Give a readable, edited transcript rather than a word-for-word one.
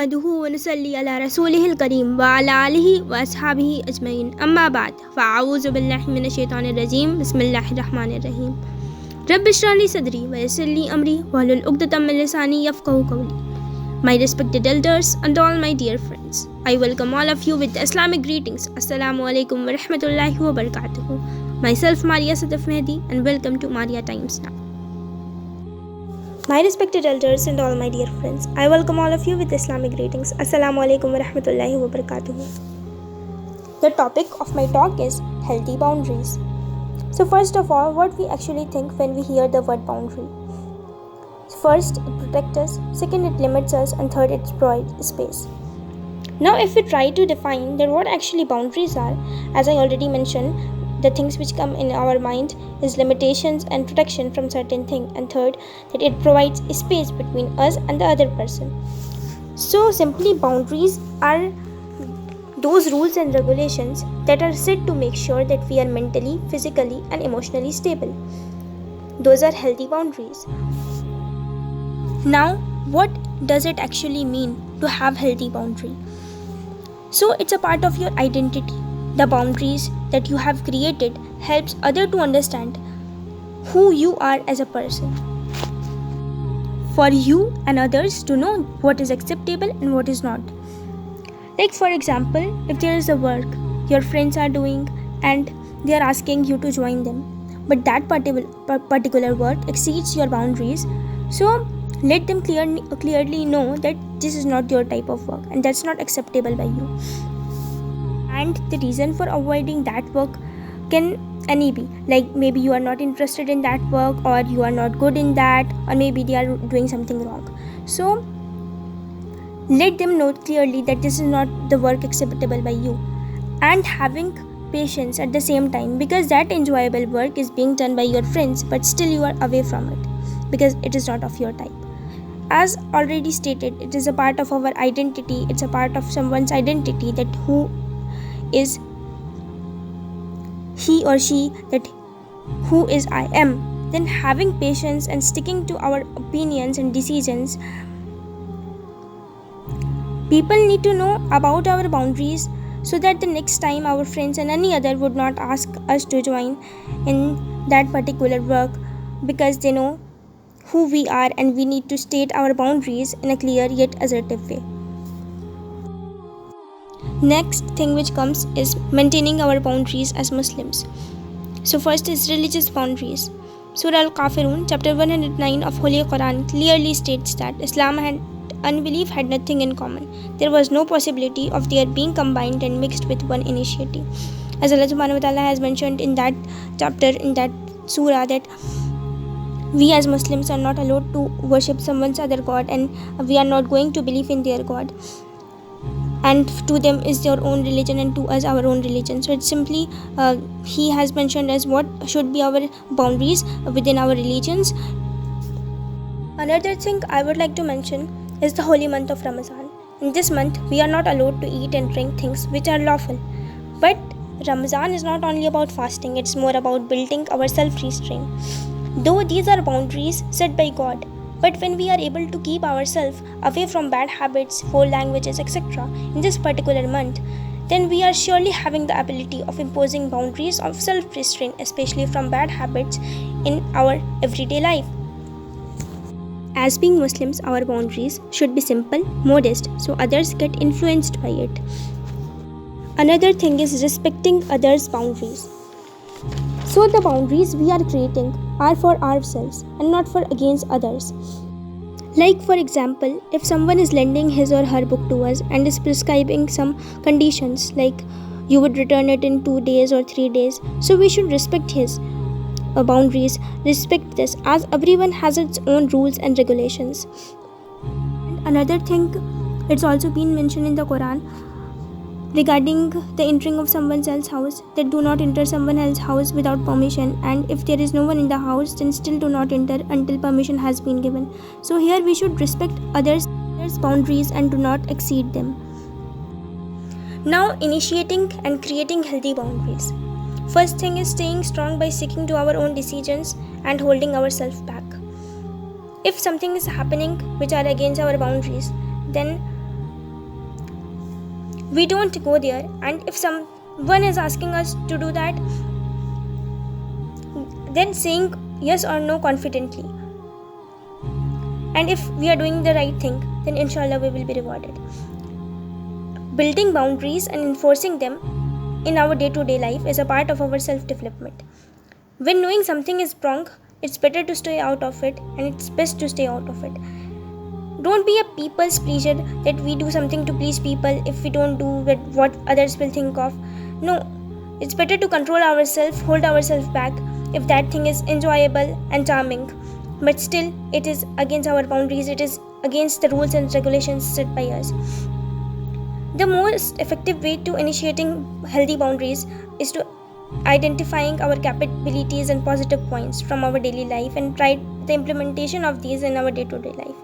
नहमदुहु व नुसल्ली अला रसूलिहिल करीम व अला आलिहि व अस्हाबिहि अजमईन अम्मा बाद फ़अऊज़ु बिल्लाहि मिनश शैतानिर रजीम बिस्मिल्लाहिर रहमानिर रहीम रब्बि इश्रह ली सदरी व यस्सिर ली अमरी वहलुल उक़दतम मिन लिसानी यफ़क़हू क़ौली. My respected elders and all my dear friends, I welcome all of you with the Islamic greetings. Assalamu alaikum wa rahmatullahi wa barakatuhu. Myself Maria Sadaf Mehdi and welcome to Maria Times Now. My respected elders and all my dear friends, I welcome all of you with Islamic greetings. Assalamu alaikum wa rahmatullahi wa barakatuhu. The topic of my talk is healthy boundaries. So first of all, what we actually think when we hear the word boundary. First, it protects us, second, it limits us, and third, it provides space. Now, if we try to define that what actually boundaries are, as I already mentioned, the things which come in our mind is limitations and protection from certain thing, and third, that it provides space between us and the other person. So simply, boundaries are those rules and regulations that are set to make sure that we are mentally, physically, and emotionally stable. Those are healthy boundaries. Now, what does it actually mean to have healthy boundary? So it's a part of your identity. The boundaries that you have created helps other to understand who you are as a person. For you and others to know what is acceptable and what is not. Like for example, if there is a work your friends are doing and they are asking you to join them, but that particular work exceeds your boundaries, so let them clearly know that this is not your type of work and that's not acceptable by you. And the reason for avoiding that work can any be, like maybe you are not interested in that work, or you are not good in that, or maybe they are doing something wrong. So let them know clearly that this is not the work acceptable by you, and having patience at the same time, because that enjoyable work is being done by your friends, but still you are away from it because it is not of your type. As already stated, it is a part of our identity, it's a part of someone's identity, that who is he or she, that who is I am. Then having patience and sticking to our opinions and decisions. People need to know about our boundaries so that the next time our friends and any other would not ask us to join in that particular work, because they know who we are and we need to state our boundaries in a clear yet assertive way. Next thing which comes is maintaining our boundaries as Muslims. So first is religious boundaries. Surah Al-Kafirun, chapter 109 of Holy Quran clearly states that Islam and unbelief had nothing in common. There was no possibility of their being combined and mixed with one initiative. As Allah subhanahu wa ta'ala has mentioned in that chapter, in that surah, that we as Muslims are not allowed to worship someone's other god, and we are not going to believe in their god. And to them is their own religion and to us our own religion. So it's simply, he has mentioned as what should be our boundaries within our religions. Another thing I would like to mention is the holy month of Ramadan. In this month, we are not allowed to eat and drink things which are lawful. But Ramadan is not only about fasting, it's more about building our self-restraint. Though these are boundaries set by God, but when we are able to keep ourselves away from bad habits, foul languages, etc. in this particular month, then we are surely having the ability of imposing boundaries of self-restraint, especially from bad habits in our everyday life. As being Muslims, our boundaries should be simple, modest, so others get influenced by it. Another thing is respecting others' boundaries. So the boundaries we are creating are for ourselves and not for against others. Like for example, if someone is lending his or her book to us and is prescribing some conditions, like you would return it in 2 days or 3 days, so we should respect his boundaries, respect this, as everyone has its own rules and regulations. And another thing, it's also been mentioned in the Quran regarding the entering of someone else's house, that do not enter someone else's house without permission, and if there is no one in the house, then still do not enter until permission has been given. So here we should respect others' boundaries and do not exceed them. Now, initiating and creating healthy boundaries. First thing is staying strong by sticking to our own decisions and holding ourselves back. If something is happening which are against our boundaries, then we don't go there, and if someone is asking us to do that, then saying yes or no confidently. And if we are doing the right thing, then inshallah we will be rewarded. Building boundaries and enforcing them in our day-to-day life is a part of our self-development. When knowing something is wrong, it's better to stay out of it, and it's best to stay out of it. Don't be a people's pleaser, that we do something to please people. If we don't do what others will think of, no, it's better to control ourselves, hold ourselves back if that thing is enjoyable and charming, but still it is against our boundaries, it is against the rules and regulations set by us. The most effective way to initiating healthy boundaries is to identifying our capabilities and positive points from our daily life and try the implementation of these in our day-to-day life.